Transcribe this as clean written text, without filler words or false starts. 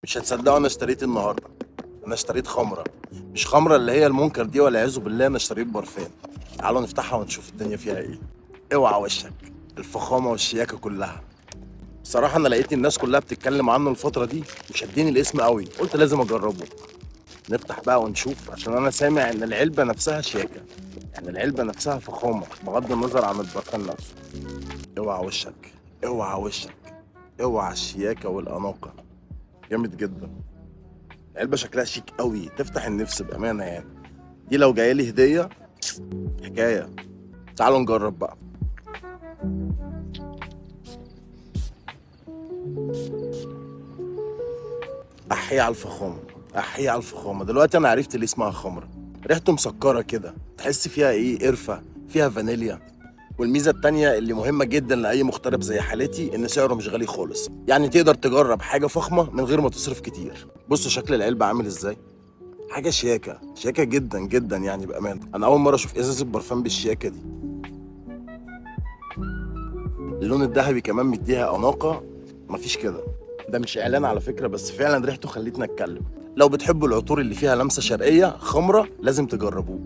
مش هتصدقوا انا اشتريت النهارده. انا اشتريت خمره. مش خمره اللي هي المنكر دي، ولا يعوذ بالله، انا اشتريت برفان. تعالوا نفتحها ونشوف الدنيا فيها ايه. اوعى وشك. الفخامه والشياكه كلها. بصراحه انا لقيت الناس كلها بتتكلم عنه الفتره دي وشدني الاسم قوي، قلت لازم اجربه. نفتح بقى ونشوف، عشان انا سامع ان العلبه نفسها شياكه. يعني العلبه نفسها فخامه بغض النظر عن البرفان نفسه. اوعى وشك. اوعى وشك. اوعى الشياكه والاناقه. جامد جدا. علبة شكلها شيك قوي، تفتح النفس بأمانة يعني. دي لو جاية لي هدية حكاية. تعالوا نجرب بقى. أحيي على الفخامة. أحيي على الفخامة. دلوقتي أنا عرفت ليه اسمها خمرة. ريحته مسكرة كده، تحس فيها إيه، قرفة، فيها فانيليا. والميزة التانية اللي مهمة جدا لأي مغترب زي حالتي إن سعره مش غالي خالص، يعني تقدر تجرب حاجة فخمة من غير ما تصرف كتير. بصوا شكل العلبة عامل إزاي. حاجة شياكة شياكة جدا جدا يعني بأمانة. أنا أول مرة أشوف إزازة برفان بالشياكة دي. اللون الذهبي كمان مديها اناقه. مفيش كده. ده مش اعلان على فكره، بس فعلا ريحته خلتني اتكلم. لو بتحبوا العطور اللي فيها لمسه شرقيه خمره لازم تجربوه.